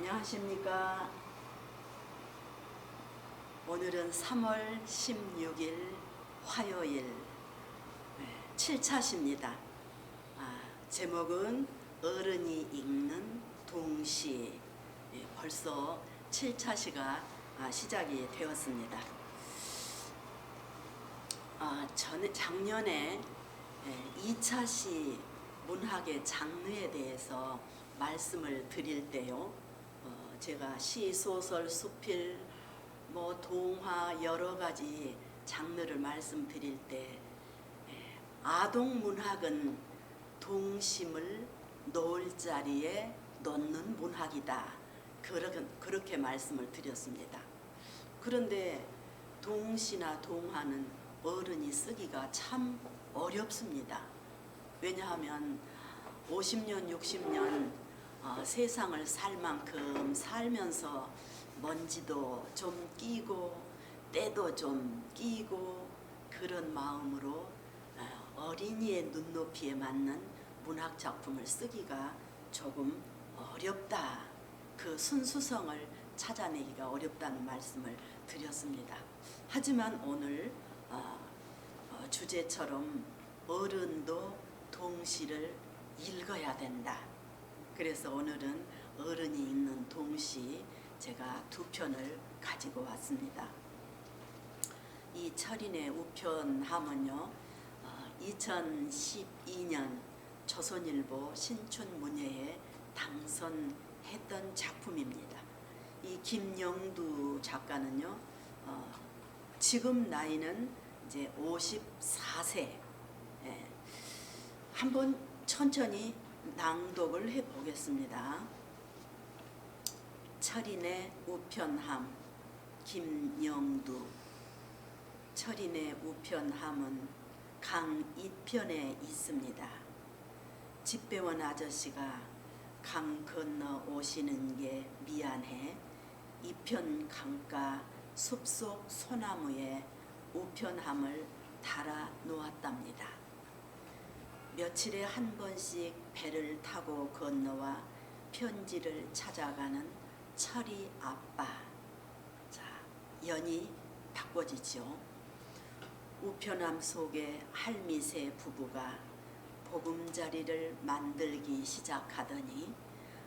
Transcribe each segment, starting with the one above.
안녕하십니까. 오늘은 3월 16일 화요일 7차시입니다. 제목은 어른이 읽는 동시. 벌써 7차시가 시작이 되었습니다. 작년에 2차시 문학의 장르에 대해서 말씀을 드릴 때요, 제가 시, 소설, 수필, 동화 여러 가지 장르를 말씀드릴 때 아동 문학은 동심을 놓을 자리에 놓는 문학이다, 그렇게 말씀을 드렸습니다. 그런데 동시나 동화는 어른이 쓰기가 참 어렵습니다. 왜냐하면 50년, 60년 세상을 살 만큼 살면서 먼지도 좀 끼고 때도 좀 끼고 그런 마음으로 어린이의 눈높이에 맞는 문학 작품을 쓰기가 조금 어렵다, 그 순수성을 찾아내기가 어렵다는 말씀을 드렸습니다. 하지만 오늘 주제처럼 어른도 동시를 읽어야 된다. 그래서 오늘은 어른이 읽는 동시 제가 두 편을 가지고 왔습니다. 이 철인의 우편함은요, 2012년 조선일보 신춘문예에 당선했던 작품입니다. 이 김영두 작가는요, 지금 나이는 이제 54세. 한번 천천히 낭독을 해보겠습니다. 철인의 우편함, 김영두. 철인의 우편함은 강이편에 있습니다. 집배원 아저씨가 강 건너 오시는 게 미안해 이편 강가 숲속 소나무에 우편함을 달아 놓았답니다. 며칠에 한 번씩 배를 타고 건너와 편지를 찾아가는 철이 아빠. 자, 연이 바꿔지죠. 우편함 속에 할미새 부부가 보금자리를 만들기 시작하더니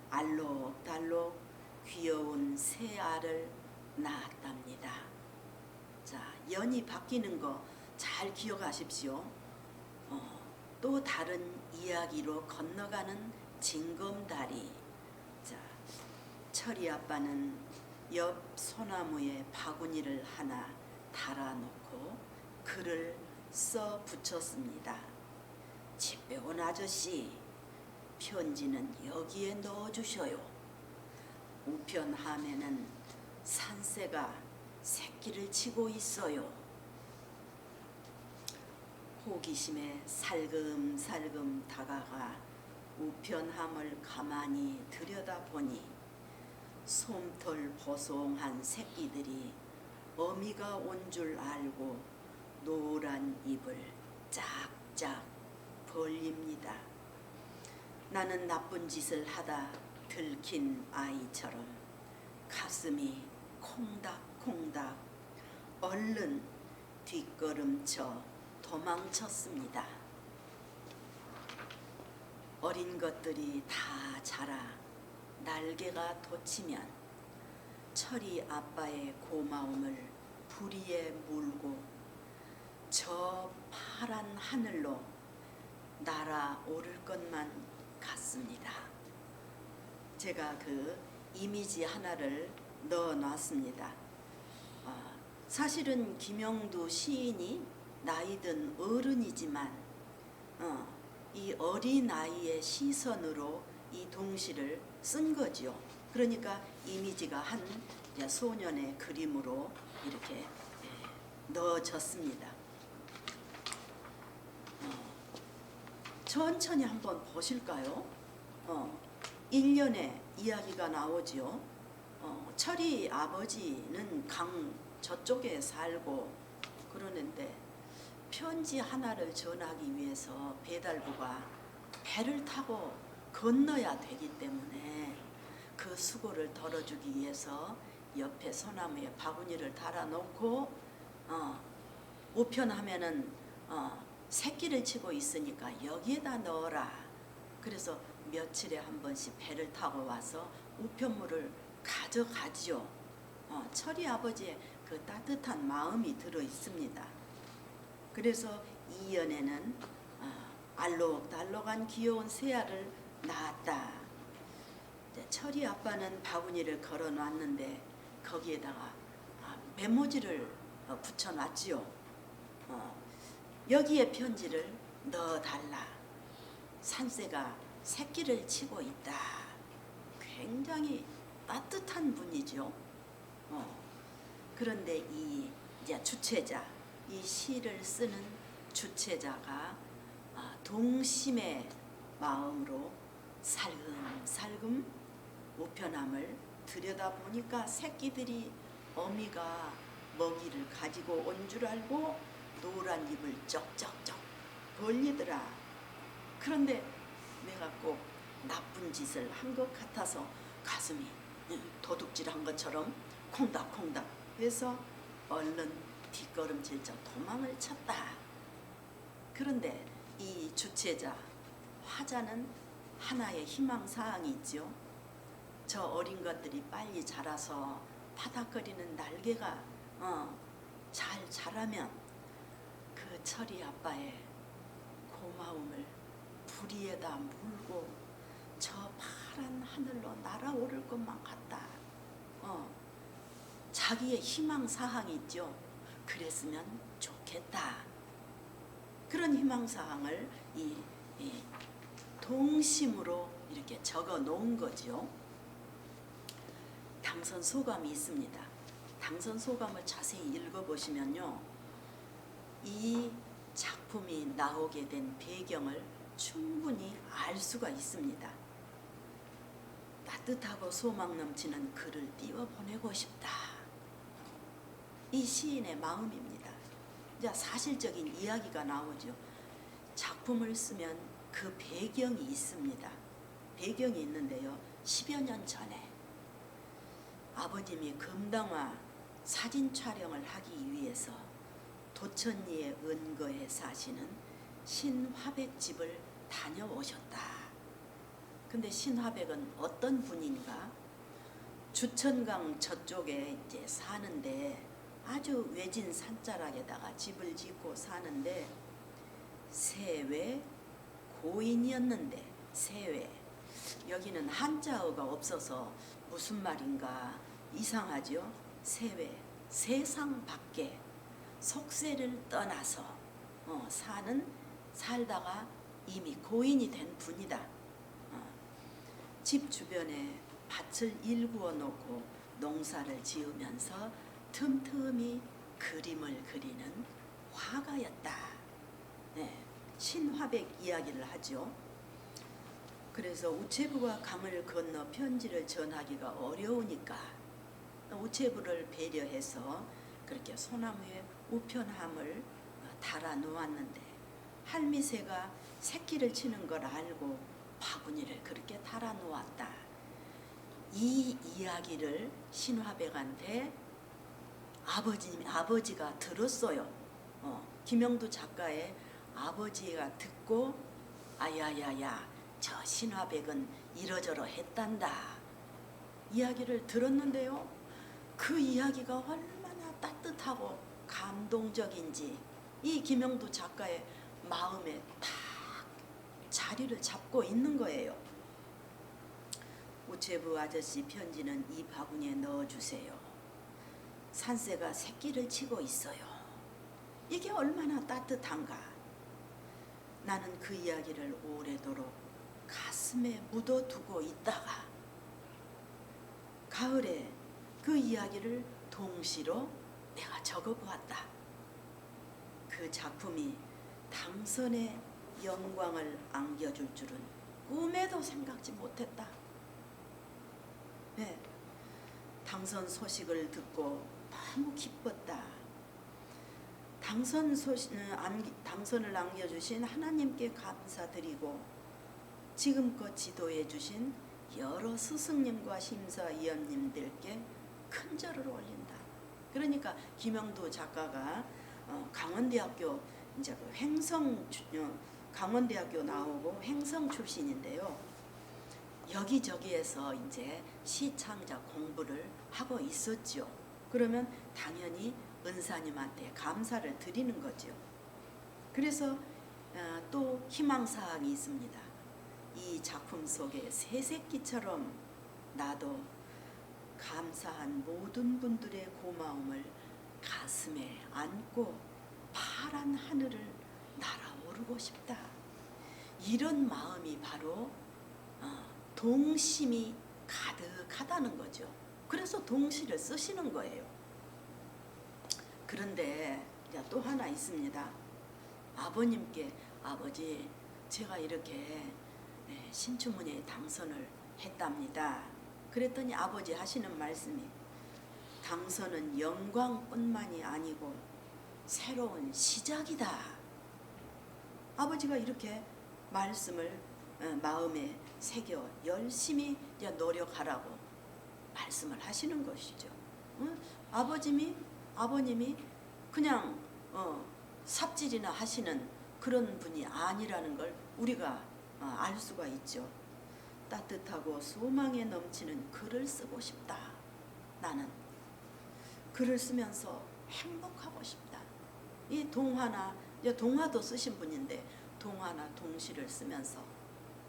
알록달록 귀여운 새 알을 낳았답니다. 자, 연이 바뀌는 거 잘 기억하십시오. 또 다른 이야기로 건너가는 징검다리. 자, 철이 아빠는 옆 소나무에 바구니를 하나 달아놓고 글을 써 붙였습니다. 집배원 아저씨, 편지는 여기에 넣어주셔요. 우편함에는 산새가 새끼를 치고 있어요. 호기심에 살금살금 다가가 우편함을 가만히 들여다보니 솜털 보송한 새끼들이 어미가 온 줄 알고 노란 입을 짝짝 벌립니다. 나는 나쁜 짓을 하다 들킨 아이처럼 가슴이 콩닥콩닥 얼른 뒷걸음쳐 도망쳤습니다. 어린 것들이 다 자라 날개가 돋치면 철이 아빠의 고마움을 부리에 물고 저 파란 하늘로 날아오를 것만 같습니다. 제가 그 이미지 하나를 넣어놨습니다. 사실은 김영두 시인이 나이든 어른이지만 이 어린아이의 시선으로 이 동시를 쓴 거죠. 그러니까 이미지가 한 소년의 그림으로 이렇게 넣어졌습니다. 천천히 한번 보실까요? 1년에 이야기가 나오죠. 철이 아버지는 강 저쪽에 살고 그러는데 편지 하나를 전하기 위해서 배달부가 배를 타고 건너야 되기 때문에 그 수고를 덜어주기 위해서 옆에 소나무에 바구니를 달아놓고 우편하면은 새끼를 치고 있으니까 여기에다 넣어라. 그래서 며칠에 한 번씩 배를 타고 와서 우편물을 가져가지요. 철이 아버지의 그 따뜻한 마음이 들어 있습니다. 그래서 이연에는 알록달록한 귀여운 새알을 낳았다. 철이 아빠는 바구니를 걸어놨는데 거기에다가 메모지를 붙여놨지요. 여기에 편지를 넣어달라. 산새가 새끼를 치고 있다. 굉장히 따뜻한 분이죠. 그런데 이 이제 주체자, 이 시를 쓰는 주체자가 동심의 마음으로 살금살금 우편함을 들여다보니까 새끼들이 어미가 먹이를 가지고 온 줄 알고 노란 입을 쩍쩍쩍 벌리더라. 그런데 내가 꼭 나쁜 짓을 한 것 같아서 가슴이 도둑질한 것처럼 콩닥콩닥 해서 얼른 뒷걸음질쳐 도망을 쳤다. 그런데 이 주체자 화자는 하나의 희망사항이 있죠. 저 어린 것들이 빨리 자라서 파닥거리는 날개가 잘 자라면 그 철이 아빠의 고마움을 부리에다 물고 저 파란 하늘로 날아오를 것만 같다. 자기의 희망사항이 있죠. 그랬으면 좋겠다. 그런 희망사항을 이 동심으로 이렇게 적어 놓은 거죠. 당선 소감이 있습니다. 당선 소감을 자세히 읽어보시면요. 이 작품이 나오게 된 배경을 충분히 알 수가 있습니다. 따뜻하고 소망 넘치는 글을 띄워보내고 싶다. 이 시인의 마음입니다. 이제 사실적인 이야기가 나오죠. 작품을 쓰면 그 배경이 있습니다. 배경이 있는데요. 10여 년 전에 아버님이 금당화 사진 촬영을 하기 위해서 도천리의 은거에 사시는 신화백집을 다녀오셨다. 근데 신화백은 어떤 분인가? 주천강 저쪽에 이제 사는데 아주 외진 산자락에다가 집을 짓고 사는데 세외 고인이었는데 세외 여기는 한자어가 없어서 무슨 말인가 이상하죠. 세외 세상 밖에 속세를 떠나서 살다가 이미 고인이 된 분이다. 집 주변에 밭을 일구어 놓고 농사를 지으면서 틈틈이 그림을 그리는 화가였다. 네, 신화백 이야기를 하죠. 그래서 우체부가 강을 건너 편지를 전하기가 어려우니까 우체부를 배려해서 그렇게 소나무에 우편함을 달아 놓았는데 할미새가 새끼를 치는 걸 알고 바구니를 그렇게 달아 놓았다. 이 이야기를 신화백한테 아버지가 들었어요. 김영두 작가의 아버지가 듣고 아야야야 저 신화백은 이러저러 했단다. 이야기를 들었는데요. 그 이야기가 얼마나 따뜻하고 감동적인지 이 김영두 작가의 마음에 딱 자리를 잡고 있는 거예요. 우체부 아저씨 편지는 이 바구니에 넣어주세요. 산새가 새끼를 치고 있어요. 이게 얼마나 따뜻한가. 나는 그 이야기를 오래도록 가슴에 묻어두고 있다가 가을에 그 이야기를 동시로 내가 적어보았다. 그 작품이 당선의 영광을 안겨줄 줄은 꿈에도 생각지 못했다. 네, 당선 소식을 듣고 너무 기뻤다. 당선을 안겨주신 하나님께 감사드리고 지금껏 지도해 주신 여러 스승님과 심사위원님들께 큰 절을 올린다. 그러니까 김영도 작가가 강원대학교 이제 그 강원대학교 나오고 횡성 출신인데요. 여기저기에서 이제 시창작 공부를 하고 있었죠. 그러면 당연히 은사님한테 감사를 드리는 거죠. 그래서 또 희망사항이 있습니다. 이 작품 속에 새새끼처럼 나도 감사한 모든 분들의 고마움을 가슴에 안고 파란 하늘을 날아오르고 싶다. 이런 마음이 바로 동심이 가득하다는 거죠. 그래서 동시를 쓰시는 거예요. 그런데 또 하나 있습니다. 아버님께 아버지 제가 이렇게 신춘문예에 당선을 했답니다. 그랬더니 아버지 하시는 말씀이 당선은 영광뿐만이 아니고 새로운 시작이다. 아버지가 이렇게 말씀을 마음에 새겨 열심히 노력하라고 말씀을 하시는 것이죠. 아버님이 그냥 삽질이나 하시는 그런 분이 아니라는 걸 우리가 알 수가 있죠. 따뜻하고 소망에 넘치는 글을 쓰고 싶다. 나는 글을 쓰면서 행복하고 싶다. 이 동화도 쓰신 분인데 동화나 동시를 쓰면서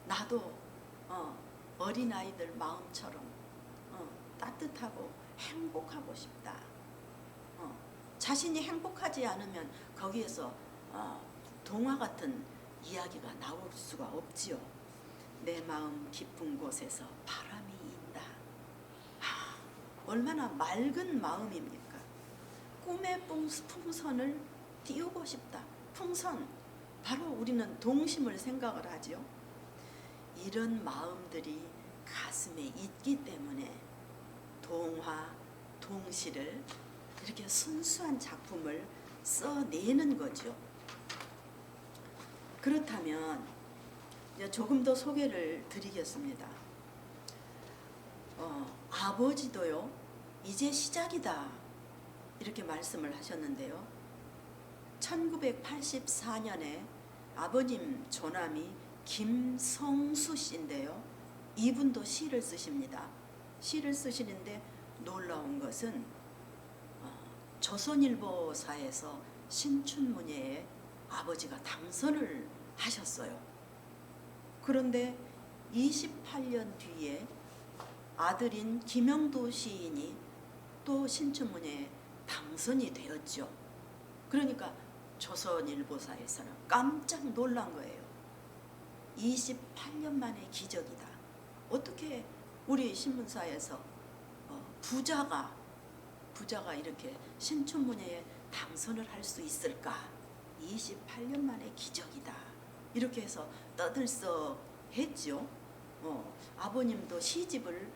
나도 어린아이들 마음처럼 따뜻하고 행복하고 싶다. 자신이 행복하지 않으면 거기에서 동화 같은 이야기가 나올 수가 없지요. 내 마음 깊은 곳에서 바람이 인다. 얼마나 맑은 마음입니까? 꿈의 풍선을 띄우고 싶다. 풍선, 바로 우리는 동심을 생각을 하죠. 이런 마음들이 가슴에 있기 때문에 동화, 동시를 이렇게 순수한 작품을 써내는 거죠. 그렇다면 조금 더 소개를 드리겠습니다. 아버지도요, 이제 시작이다 이렇게 말씀을 하셨는데요. 1984년에 아버님 조남이 김성수 씨인데요. 이분도 시를 쓰십니다. 시를 쓰시는데 놀라운 것은 조선일보사에서 신춘문예에 아버지가 당선을 하셨어요. 그런데 28년 뒤에 아들인 김영도 시인이 또 신춘문예에 당선이 되었죠. 그러니까 조선일보사에서는 깜짝 놀란 거예요. 28년 만의 기적이다. 어떻게 우리 신문사에서 부자가 이렇게 신춘문예에 당선을 할 수 있을까? 28년 만의 기적이다. 이렇게 해서 떠들썩했죠. 아버님도 시집을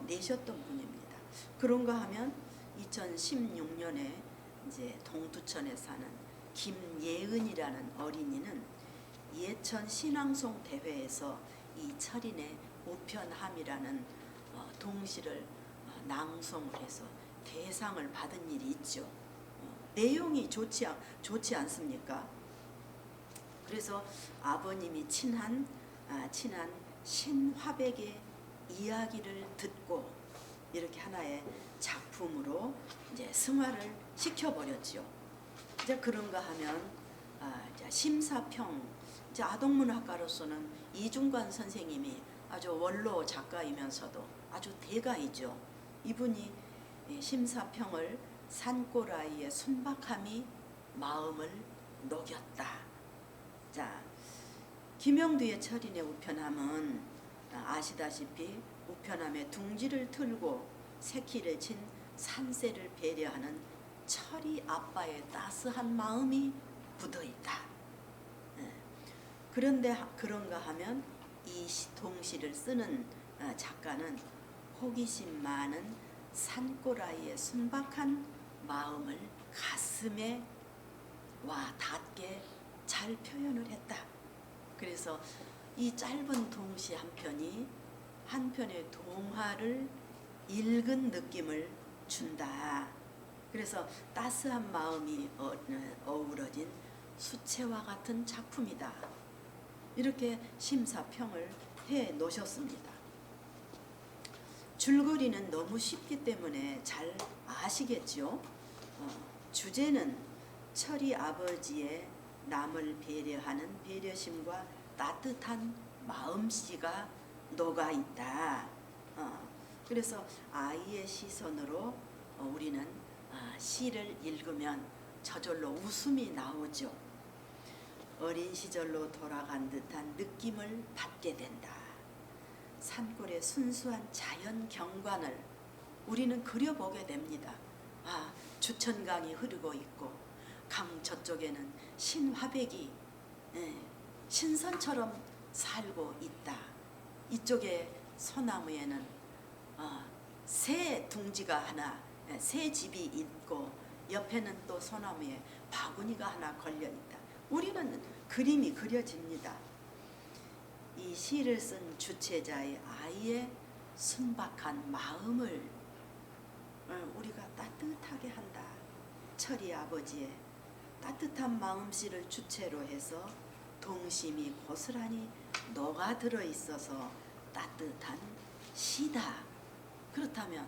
내셨던 분입니다. 그런가 하면 2016년에 이제 동두천에 사는 김예은이라는 어린이는 예천 신앙송 대회에서 이 철인의 우편함이라는 동시를 낭송을 해서 대상을 받은 일이 있죠. 내용이 좋지 않습니까? 그래서 아버님이 친한 신화백의 이야기를 듣고 이렇게 하나의 작품으로 이제 승화를 시켜버렸죠. 이제 그런가 하면 이제 심사평, 이제 아동문학가로서는 이중관 선생님이 아주 원로 작가이면서도 아주 대가이죠. 이분이 심사평을 산골아이의 순박함이 마음을 녹였다. 자, 김영두의 철인의 우편함은 아시다시피 우편함에 둥지를 틀고 새끼를 친 산새를 배려하는 철이 아빠의 따스한 마음이 묻어있다. 그런데 그런가 하면 이 동시를 쓰는 작가는 호기심 많은 산골아이의 순박한 마음을 가슴에 와 닿게 잘 표현을 했다. 그래서 이 짧은 동시 한 편이 한 편의 동화를 읽은 느낌을 준다. 그래서 따스한 마음이 어우러진 수채화 같은 작품이다. 이렇게 심사평을 해 놓으셨습니다. 줄거리는 너무 쉽기 때문에 잘 아시겠죠? 주제는 철이 아버지의 남을 배려하는 배려심과 따뜻한 마음씨가 녹아있다. 그래서 아이의 시선으로 우리는 시를 읽으면 저절로 웃음이 나오죠. 어린 시절로 돌아간 듯한 느낌을 받게 된다. 산골의 순수한 자연 경관을 우리는 그려보게 됩니다. 주천강이 흐르고 있고 강 저쪽에는 신화백이 신선처럼 살고 있다. 이쪽에 소나무에는 새 둥지가 하나, 새 집이 있고 옆에는 또 소나무에 바구니가 하나 걸려있다. 우리는 그림이 그려집니다. 이 시를 쓴 주체자의 아이의 순박한 마음을 우리가 따뜻하게 한다. 철이 아버지의 따뜻한 마음씨를 주체로 해서 동심이 고스란히 녹아들어 있어서 따뜻한 시다. 그렇다면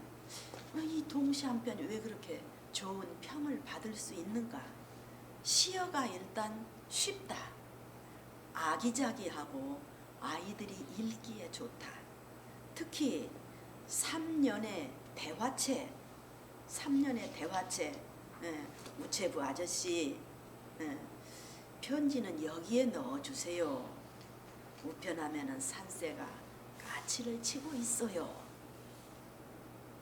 이 동시 한 편이 왜 그렇게 좋은 평을 받을 수 있는가? 시어가 일단 쉽다. 아기자기하고 아이들이 읽기에 좋다. 특히 3년의 대화체, 우체부 아저씨 편지는 여기에 넣어주세요. 우편하면은 산새가 까치를 치고 있어요.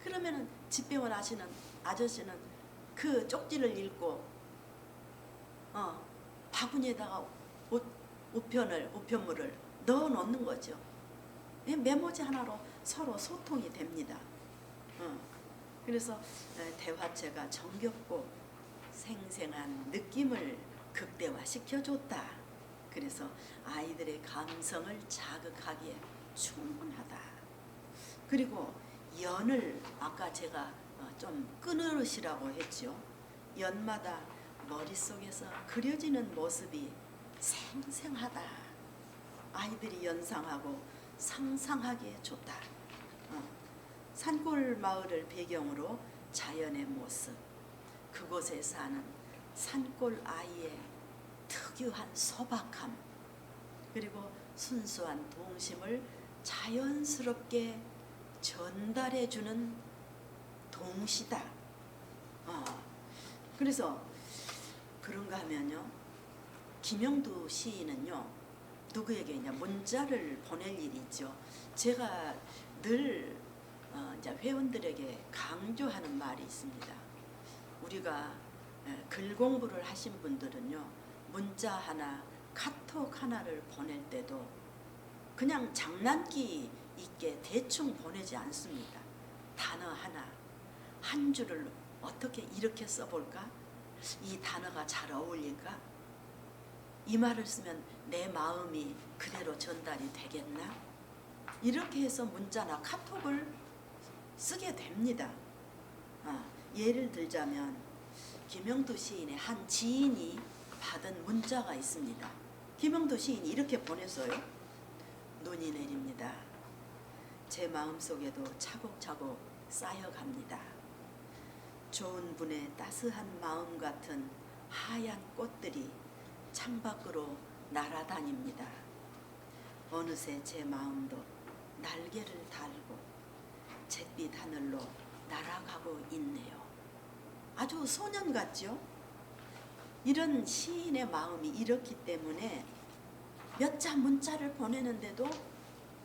그러면은 집배원 하시는 아저씨는 그 쪽지를 읽고 바구니에다가 우편물을 넣어 놓는 거죠. 메모지 하나로 서로 소통이 됩니다. 그래서 대화체가 정겹고 생생한 느낌을 극대화시켜줬다. 그래서 아이들의 감성을 자극하기에 충분하다. 그리고 연을 아까 제가 좀 끊으시라고 했죠. 연마다 머릿속에서 그려지는 모습이 생생하다. 아이들이 연상하고 상상하기에 좋다. 산골 마을을 배경으로 자연의 모습, 그곳에 사는 산골 아이의 특유한 소박함, 그리고 순수한 동심을 자연스럽게 전달해주는 동시다. 그래서 그런가 하면요, 김영두 시인은요, 누구에게 문자를 보낼 일이 있죠. 제가 늘 이제 회원들에게 강조하는 말이 있습니다. 우리가 글 공부를 하신 분들은요, 문자 하나, 카톡 하나를 보낼 때도 그냥 장난기 있게 대충 보내지 않습니다. 단어 하나, 한 줄을 어떻게 이렇게 써볼까? 이 단어가 잘 어울릴까? 이 말을 쓰면 내 마음이 그대로 전달이 되겠나? 이렇게 해서 문자나 카톡을 쓰게 됩니다. 예를 들자면 김영두 시인의 한 지인이 받은 문자가 있습니다. 김영두 시인이 이렇게 보냈어요. 눈이 내립니다. 제 마음속에도 차곡차곡 쌓여갑니다. 좋은 분의 따스한 마음 같은 하얀 꽃들이 창밖으로 날아다닙니다. 어느새 제 마음도 날개를 달고 잿빛 하늘로 날아가고 있네요. 아주 소년 같죠? 이런 시인의 마음이 이렇기 때문에 몇 자 문자를 보내는데도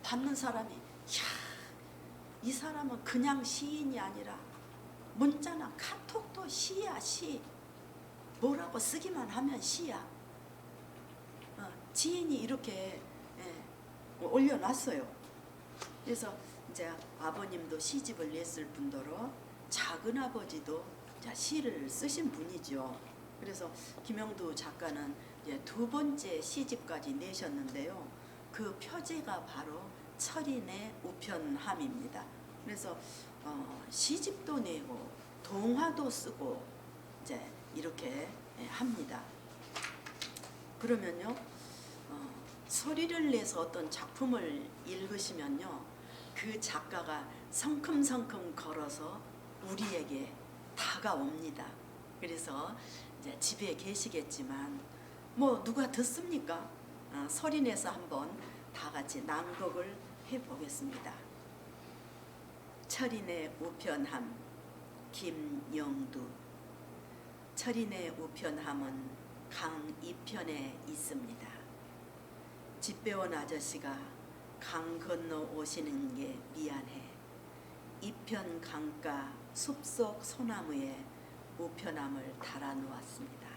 받는 사람이 이 사람은 그냥 시인이 아니라 문자나 카톡도 시야, 시. 뭐라고 쓰기만 하면 시야. 지인이 이렇게 올려놨어요. 그래서 이제 아버님도 시집을 냈을 뿐더러 작은 아버지도 시를 쓰신 분이죠. 그래서 김영두 작가는 이제 2번째 시집까지 내셨는데요. 그 표제가 바로 철인의 우편함입니다. 그래서 시집도 내고 동화도 쓰고 이제 이렇게 합니다. 그러면요, 소리를 내서 어떤 작품을 읽으시면요, 그 작가가 성큼성큼 걸어서 우리에게 다가옵니다. 그래서 이제 집에 계시겠지만 뭐 누가 듣습니까? 소리 내서 한번 다 같이 낭독을 해보겠습니다. 철인의 우편함, 김영두. 철인의 우편함은 강 이편에 있습니다. 집배원 아저씨가 강 건너 오시는 게 미안해 이편 강가 숲속 소나무에 우편함을 달아놓았습니다.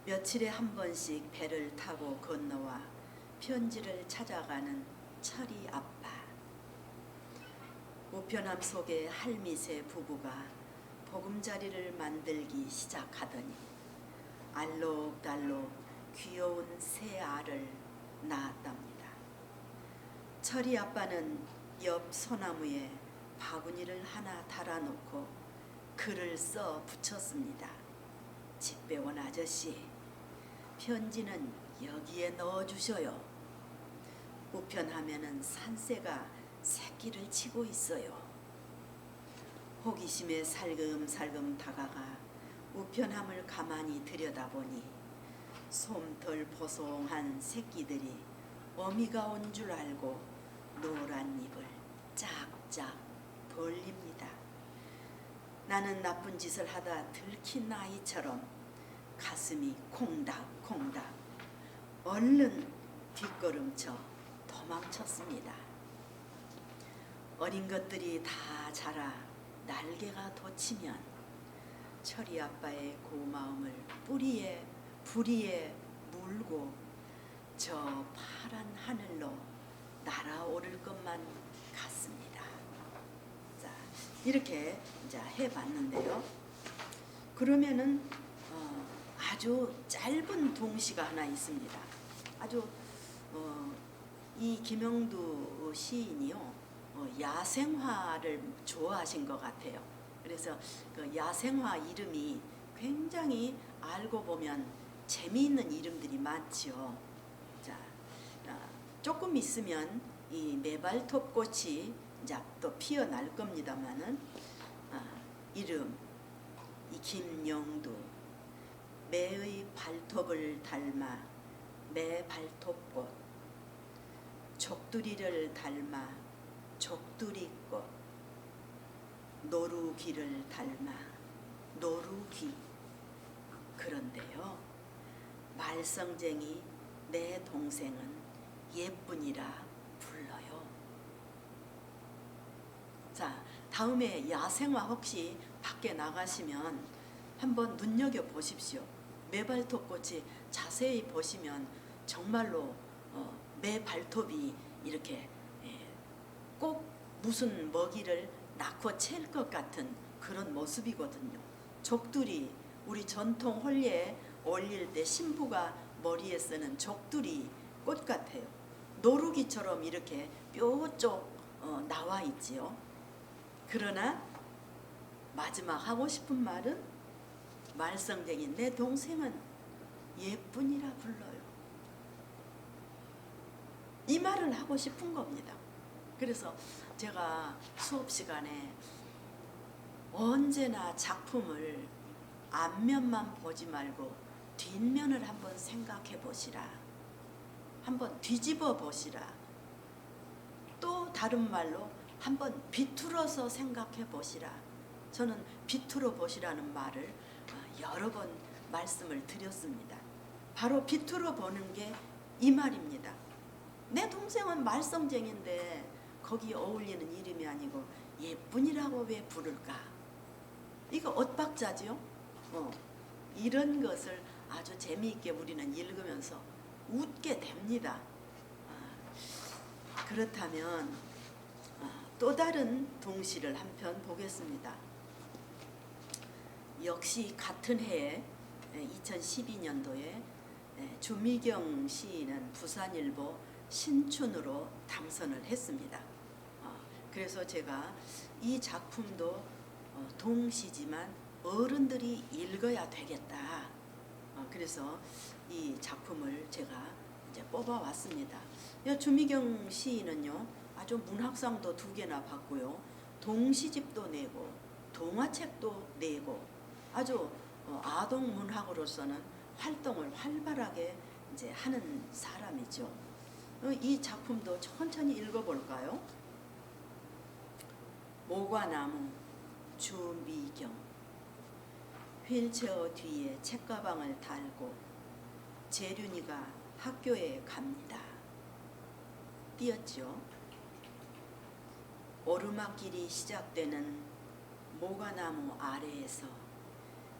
며칠에 한 번씩 배를 타고 건너와 편지를 찾아가는 철이 아빠. 우편함 속에 할미새 부부가 보금자리를 만들기 시작하더니 알록달록 귀여운 새 알을 낳았답니다. 철이 아빠는 옆 소나무에 바구니를 하나 달아놓고 글을 써 붙였습니다. 집배원 아저씨, 편지는 여기에 넣어주셔요. 우편하면은 산새가 새끼를 치고 있어요. 호기심에 살금살금 다가가 우편함을 가만히 들여다보니 솜털 보송한 새끼들이 어미가 온 줄 알고 노란 입을 짝짝 벌립니다. 나는 나쁜 짓을 하다 들킨 아이처럼 가슴이 콩닥콩닥 얼른 뒷걸음쳐 도망쳤습니다. 어린 것들이 다 자라 날개가 돋치면 철이 아빠의 고마움을 부리에 물고 저 파란 하늘로 날아오를 것만 같습니다. 자, 이렇게 이제 해봤는데요. 그러면은 아주 짧은 동시가 하나 있습니다. 아주 이 김영두 시인이요, 야생화를 좋아하신 것 같아요. 그래서 그 야생화 이름이 굉장히 알고 보면 재미있는 이름들이 많지요. 자, 조금 있으면 이 매발톱꽃이 이제 또 피어날 겁니다만은 이름 이 김영두, 매의 발톱을 닮아 매발톱꽃, 족두리를 닮아 족두리꽃, 노루귀를 닮아 노루귀. 그런데요, 말썽쟁이 내 동생은 예쁜이라 불러요. 자, 다음에 야생화 혹시 밖에 나가시면 한번 눈여겨보십시오. 매발톱꽃이 자세히 보시면 정말로 매 발톱이 이렇게 꼭 무슨 먹이를 낳고 챌 것 같은 그런 모습이거든요. 족두리, 우리 전통 혼례에 올릴 때 신부가 머리에 쓰는 족두리 꽃 같아요. 노루기처럼 이렇게 뾰족 나와 있지요. 그러나 마지막 하고 싶은 말은 말썽쟁이 내 동생은 예쁜이라 불러요. 이 말을 하고 싶은 겁니다. 그래서 제가 수업 시간에 언제나 작품을 앞면만 보지 말고 뒷면을 한번 생각해 보시라. 한번 뒤집어 보시라. 또 다른 말로 한번 비틀어서 생각해 보시라. 저는 비틀어 보시라는 말을 여러 번 말씀을 드렸습니다. 바로 비틀어 보는 게 이 말입니다. 내 동생은 말썽쟁인데 거기 어울리는 이름이 아니고 예쁜이라고 왜 부를까? 이거 엇박자죠? 이런 것을 아주 재미있게 우리는 읽으면서 웃게 됩니다. 그렇다면 또 다른 동시를 한 편 보겠습니다. 역시 같은 해에 2012년도에 주미경 시인은 부산일보 신춘으로 당선을 했습니다. 그래서 제가 이 작품도 동시지만 어른들이 읽어야 되겠다. 그래서 이 작품을 제가 이제 뽑아왔습니다. 주미경 시인은요, 아주 문학상도 2개나 받고요, 동시집도 내고 동화책도 내고 아주 아동 문학으로서는 활동을 활발하게 이제 하는 사람이죠. 이 작품도 천천히 읽어볼까요? 모과나무, 주미경. 휠체어 뒤에 책가방을 달고 재륜이가 학교에 갑니다. 띄었죠. 오르막길이 시작되는 모과나무 아래에서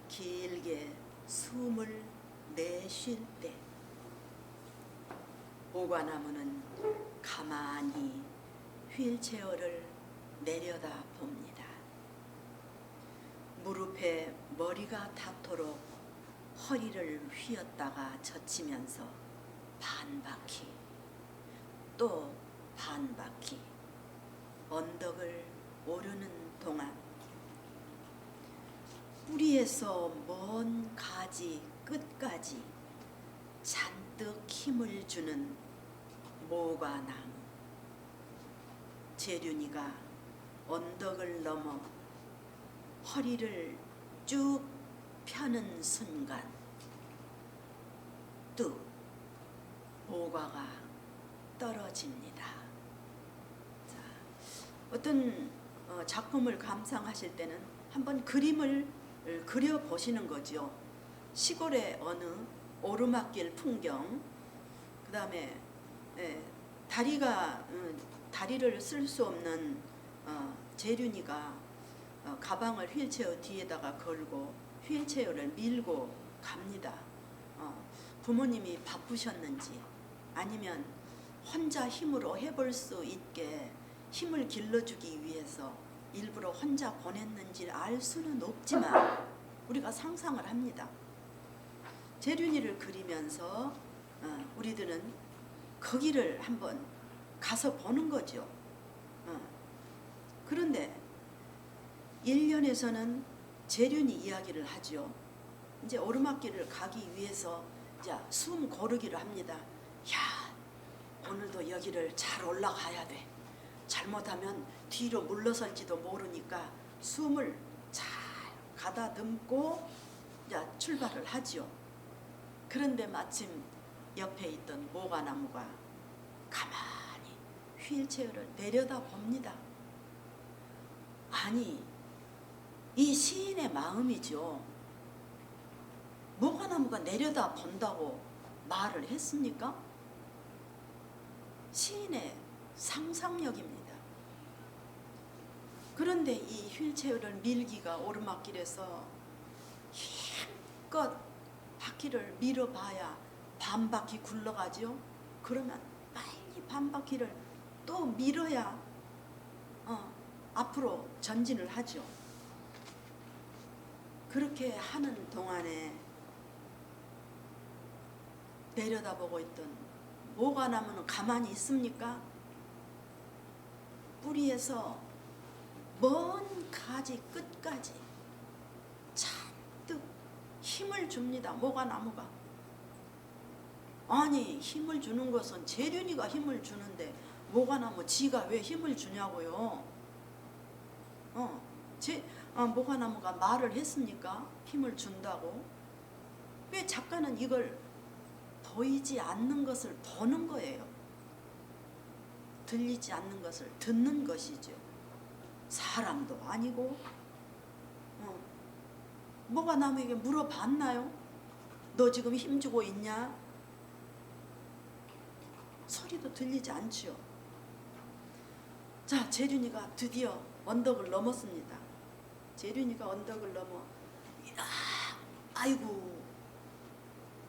길게 숨을 내쉴 때 모과나무는 가만히 휠체어를 내려다 봅니다. 무릎에 머리가 닿도록 허리를 휘었다가 젖히면서 반바퀴 또 반바퀴 언덕을 오르는 동안 뿌리에서 먼 가지 끝까지 잔뜩 힘을 주는 모과나무. 재륜이가 언덕을 넘어 허리를 쭉 펴는 순간 뚝 모과가 떨어집니다. 자, 어떤 작품을 감상하실 때는 한번 그림을 그려보시는 거죠. 시골의 어느 오르막길 풍경, 그 다음에 다리를 쓸 수 없는 재륜이가 가방을 휠체어 뒤에다가 걸고 휠체어를 밀고 갑니다. 부모님이 바쁘셨는지 아니면 혼자 힘으로 해볼 수 있게 힘을 길러주기 위해서 일부러 혼자 보냈는지 알 수는 없지만 우리가 상상을 합니다. 재륜이를 그리면서 우리들은 거기를 한번 가서 보는 거죠. 그런데 1년에서는 재륜이 이야기를 하죠. 이제 오르막길을 가기 위해서 이제 숨 고르기를 합니다. 야, 오늘도 여기를 잘 올라가야 돼. 잘못하면 뒤로 물러설지도 모르니까 숨을 잘 가다듬고 이제 출발을 하죠. 그런데 마침 옆에 있던 모과나무가 가만히 휠체어를 내려다 봅니다. 아니, 이 시인의 마음이죠. 모과나무가 내려다 본다고 말을 했습니까? 시인의 상상력입니다. 그런데 이 휠체어를 밀기가 오르막길에서 힘껏 바퀴를 밀어봐야 반바퀴 굴러가죠. 그러면 빨리 반바퀴를 또 밀어야 앞으로 전진을 하죠. 그렇게 하는 동안에 내려다보고 있던 모과나무는 가만히 있습니까? 뿌리에서 먼 가지 끝까지 잔뜩 힘을 줍니다. 모과나무가. 아니, 힘을 주는 것은 재륜이가 힘을 주는데 모과나무 지가 왜 힘을 주냐고요. 모과나무가 말을 했습니까? 힘을 준다고. 왜 작가는 이걸 보이지 않는 것을 보는 거예요. 들리지 않는 것을 듣는 것이죠. 사람도 아니고. 모과나무에게 물어봤나요? 너 지금 힘주고 있냐? 소리도 들리지 않지요. 자, 재륜이가 드디어 언덕을 넘었습니다. 재륜이가 언덕을 넘어, 아이고,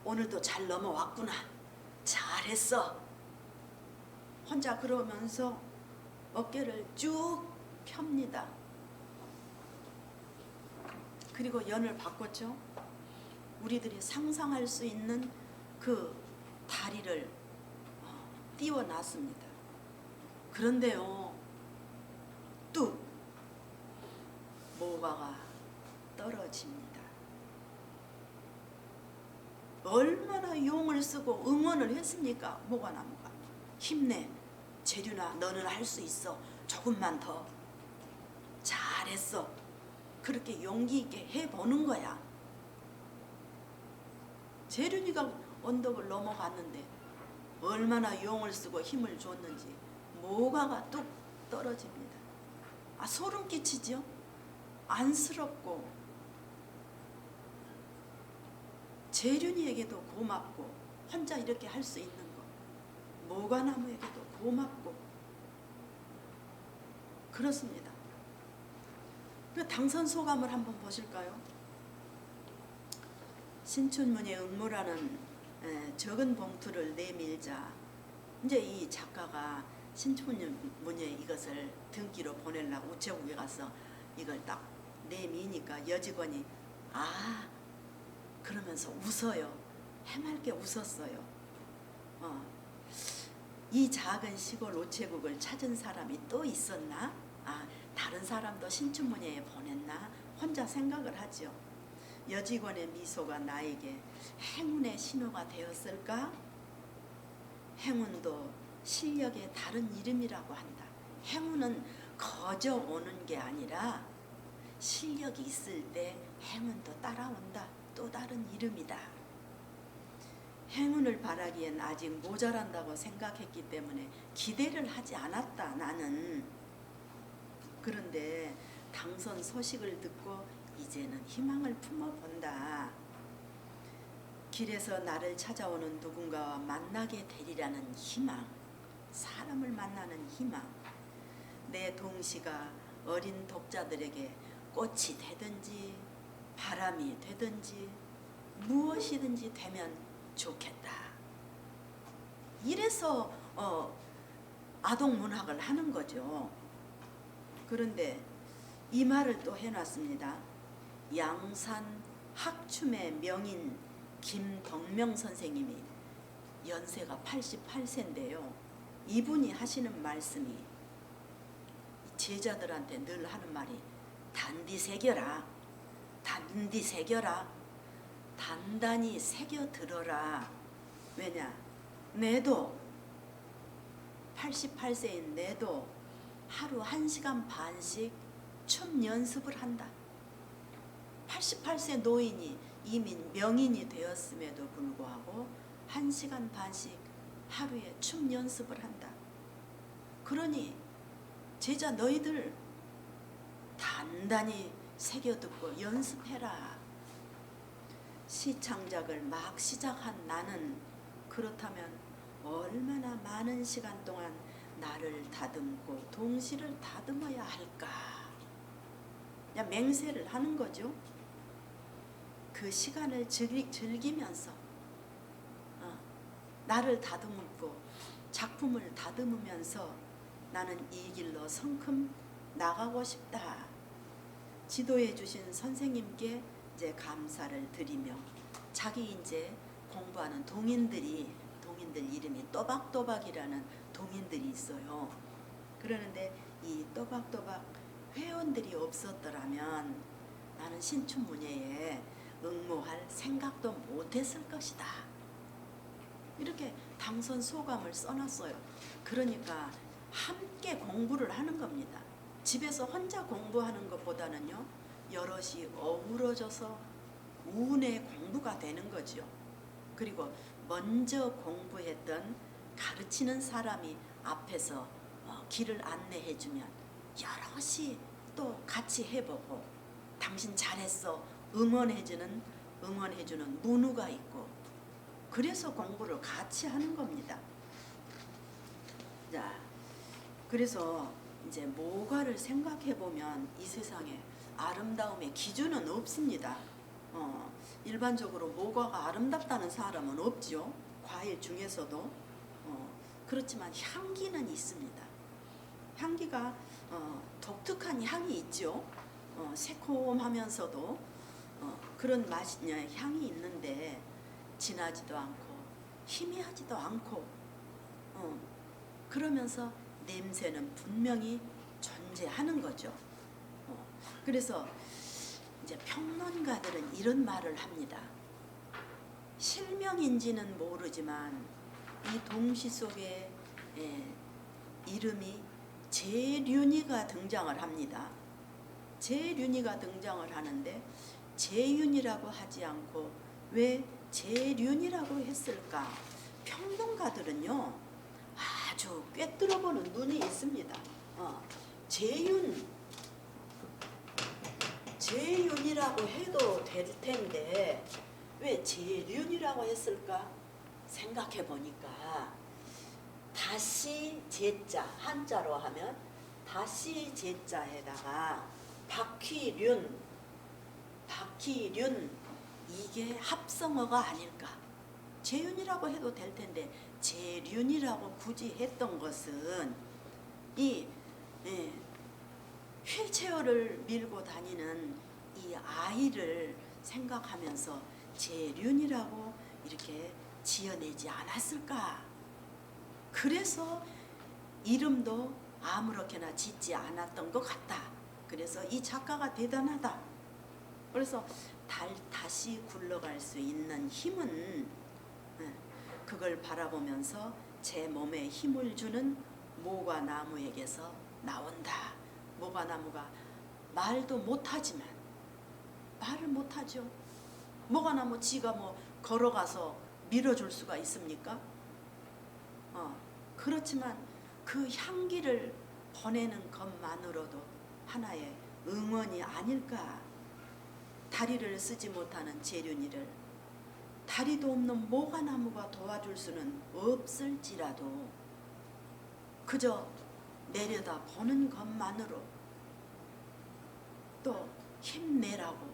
오늘도 잘 넘어왔구나. 잘했어. 혼자 그러면서 어깨를 쭉 펴니다. 그리고 연을 바꿨죠. 우리들이 상상할 수 있는 그 다리를 띄워놨습니다. 그런데요, 뚝 모가가 떨어집니다. 얼마나 용을 쓰고 응원을 했습니까? 모가나무가. 힘내, 재륜아, 너는 할 수 있어. 조금만 더. 잘했어. 그렇게 용기 있게 해보는 거야. 재륜이가 언덕을 넘어갔는데 얼마나 용을 쓰고 힘을 줬는지 모가가 뚝 떨어집니다. 아, 소름 끼치죠? 안쓰럽고 재륜이에게도 고맙고 혼자 이렇게 할 수 있는 거, 모가나무에게도 고맙고 그렇습니다. 그 당선 소감을 한번 보실까요? 신춘문예 응모라는 적은 봉투를 내밀자 이제 이 작가가 신춘문예 이것을 등기로 보내려고 우체국에 가서 이걸 딱 내미니까 여직원이 아 그러면서 웃어요. 해맑게 웃었어요. 이 작은 시골 우체국을 찾은 사람이 또 있었나? 아, 다른 사람도 신춘문예에 보냈나? 혼자 생각을 하죠. 여직원의 미소가 나에게 행운의 신호가 되었을까? 행운도 실력의 다른 이름이라고 한다. 행운은 거저 오는 게 아니라 실력이 있을 때 행운도 따라온다. 또 다른 이름이다. 행운을 바라기엔 아직 모자란다고 생각했기 때문에 기대를 하지 않았다, 나는. 그런데 당선 소식을 듣고 이제는 희망을 품어본다. 길에서 나를 찾아오는 누군가와 만나게 되리라는 희망, 사람을 만나는 희망. 내 동시가 어린 독자들에게 꽃이 되든지 바람이 되든지 무엇이든지 되면 좋겠다. 이래서 아동문학을 하는 거죠. 그런데 이 말을 또 해놨습니다. 양산 학춤의 명인 김덕명 선생님이 연세가 88세인데요. 이분이 하시는 말씀이 제자들한테 늘 하는 말이 단디 새겨라. 단디 새겨라. 단단히 새겨 들어라. 왜냐? 내도 88세인 내도 하루 1시간 반씩 춤 연습을 한다. 88세 노인이 이미 명인이 되었음에도 불구하고 1시간 반씩 하루에 춤 연습을 한다. 그러니 제자 너희들 단단히 새겨듣고 연습해라. 시창작을 막 시작한 나는 그렇다면 얼마나 많은 시간 동안 나를 다듬고 동시를 다듬어야 할까. 그냥 맹세를 하는 거죠. 그 시간을 즐기면서 나를 다듬고 작품을 다듬으면서 나는 이 길로 성큼 나가고 싶다. 지도해 주신 선생님께 이제 감사를 드리며 자기 이제 공부하는 동인들 이름이 또박또박이라는 동인들이 있어요. 그러는데 이 또박또박 회원들이 없었더라면 나는 신춘문예에 응모할 생각도 못했을 것이다. 이렇게 당선 소감을 써놨어요. 그러니까 함께 공부를 하는 겁니다. 집에서 혼자 공부하는 것보다는요, 여럿이 어우러져서 우운의 공부가 되는 거죠. 그리고 먼저 공부했던 가르치는 사람이 앞에서 길을 안내해주면 여럿이 또 같이 해보고 당신 잘했어 응원해주는 문우가 있고 그래서 공부를 같이 하는 겁니다. 자, 그래서 이제 모가를 생각해보면 이 세상에 아름다움의 기준은 없습니다. 일반적으로 모과가 아름답다는 사람은 없죠. 과일 중에서도. 그렇지만 향기는 있습니다. 향기가 독특한 향이 있죠. 새콤하면서도 그런 향이 있는데 진하지도 않고 희미하지도 않고 어, 그러면서 냄새는 분명히 존재하는 거죠. 그래서 이제 평론가들은 이런 말을 합니다. 실명인지는 모르지만 이 동시 속에 이름이 재륜이가 등장을 합니다. 재륜이가 등장을 하는데 재윤이라고 하지 않고 왜 재륜이라고 했을까? 평론가들은요 아주 꿰뚫어보는 눈이 있습니다. 재윤이라고 해도 될 텐데 왜 재륜이라고 했을까? 생각해 보니까 다시 제자, 한자로 하면 다시 제자에다가 박희륜 이게 합성어가 아닐까? 재윤이라고 해도 될 텐데 재륜이라고 굳이 했던 것은 이 휠체어를 밀고 다니는 이 아이를 생각하면서 재륜이라고 이렇게 지어내지 않았을까? 그래서 이름도 아무렇게나 짓지 않았던 것 같다. 그래서 이 작가가 대단하다. 그래서 다시 굴러갈 수 있는 힘은 그걸 바라보면서 제 몸에 힘을 주는 모과나무에게서 나온다. 모과나무가 말도 못하지만 말을 못하죠. 모과나무 지가 뭐 걸어가서 밀어줄 수가 있습니까? 그렇지만 그 향기를 보내는 것만으로도 하나의 응원이 아닐까. 다리를 쓰지 못하는 재륜이를 다리도 없는 모과나무가 도와줄 수는 없을지라도 그저 내려다 보는 것만으로 또 힘내라고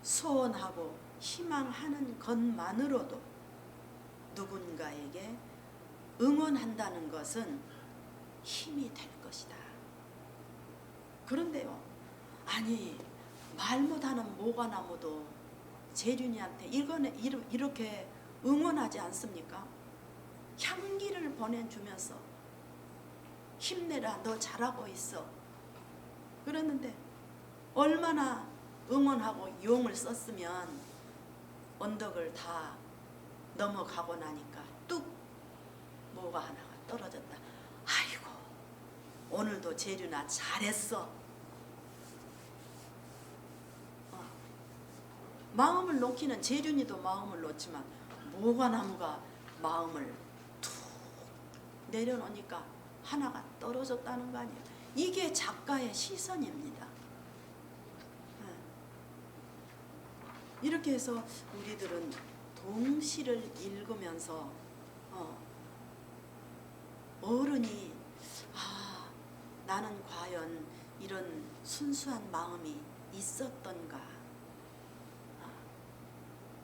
소원하고 희망하는 것만으로도 누군가에게 응원한다는 것은 힘이 될 것이다. 그런데요, 아니 말 못하는 모과나무도 재륜이한테 이렇게 응원하지 않습니까? 향기를 보내주면서 힘내라, 너 잘하고 있어. 그랬는데 얼마나 응원하고 용을 썼으면 언덕을 다 넘어가고 나니까 뚝 뭐가 하나가 떨어졌다. 아이고 오늘도 재륜아 잘했어. 마음을 놓기는 재륜이도 마음을 놓지만 모과나무가 마음을 툭 내려놓으니까 하나가 떨어졌다는 거 아니에요. 이게 작가의 시선입니다. 이렇게 해서 우리들은 동시를 읽으면서 어른이 나는 과연 이런 순수한 마음이 있었던가,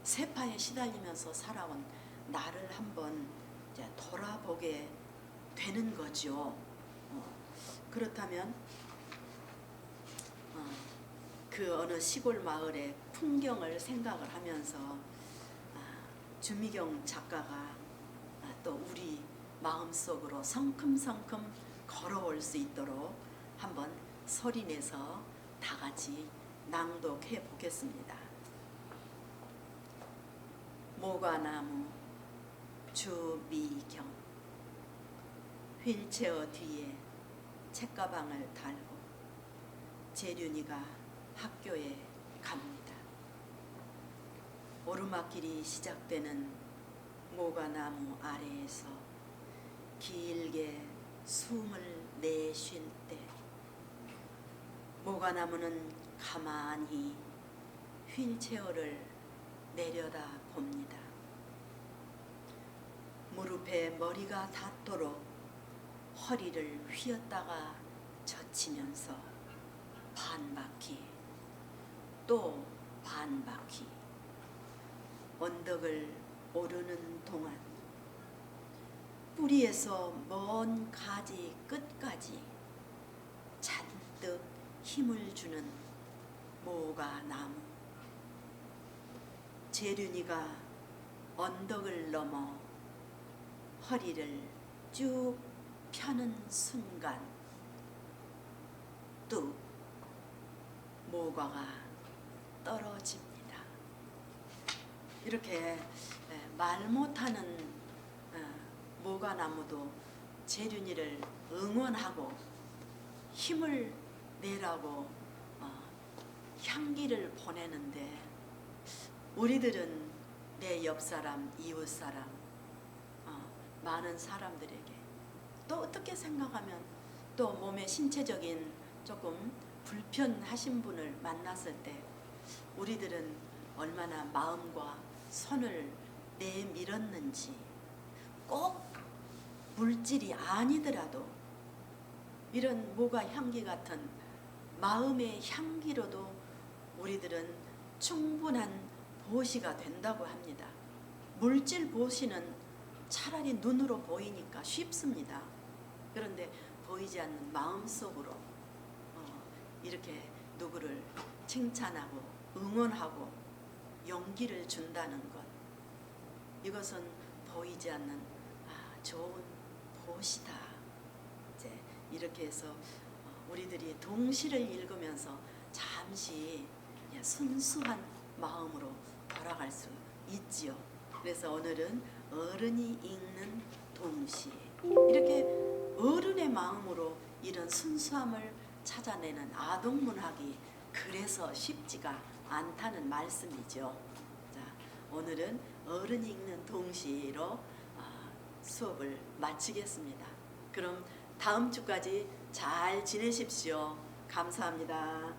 세파에 시달리면서 살아온 나를 한번 이제 돌아보게 되는 거죠. 그렇다면 그 어느 시골 마을의 풍경을 생각을 하면서 주미경 작가가 또 우리 마음속으로 성큼성큼 걸어올 수 있도록 한번 소리내서 다 같이 낭독해 보겠습니다. 모과나무 주미경. 휠체어 뒤에 책가방을 달고 재륜이가 학교에 갑니다. 오르막길이 시작되는 모과나무 아래에서 길게 숨을 내쉴 때 모과나무는 가만히 휠체어를 내려다 봅니다. 무릎에 머리가 닿도록 허리를 휘었다가 젖히면서 반 바퀴 또 반 바퀴 언덕을 오르는 동안 뿌리에서 먼 가지 끝까지 잔뜩 힘을 주는 모과나무. 재륜이가 언덕을 넘어 허리를 쭉 펴는 순간 뚝 모과가 떨어집니다. 이렇게 말 못하는 모과나무도 재륜이를 응원하고 힘을 내라고 향기를 보내는데, 우리들은 내 옆사람, 이웃사람, 많은 사람들에게 또 어떻게 생각하면 또 몸의 신체적인 조금 불편하신 분을 만났을 때 우리들은 얼마나 마음과 손을 내밀었는지, 꼭 물질이 아니더라도 이런 모과 향기 같은 마음의 향기로도 우리들은 충분한 보시가 된다고 합니다. 물질 보시는 차라리 눈으로 보이니까 쉽습니다. 그런데 보이지 않는 마음속으로 이렇게 누구를 칭찬하고 응원하고 용기를 준다는 것, 이것은 보이지 않는 좋은 보시다. 이제 이렇게 해서 우리들이 동시를 읽으면서 잠시 순수한 마음으로 돌아갈 수 있지요. 그래서 오늘은 어른이 읽는 동시, 이렇게 어른의 마음으로 이런 순수함을 찾아내는 아동문학이 그래서 쉽지가 않다는 말씀이죠. 자, 오늘은 어른이 읽는 동시로 수업을 마치겠습니다. 그럼 다음 주까지 잘 지내십시오. 감사합니다.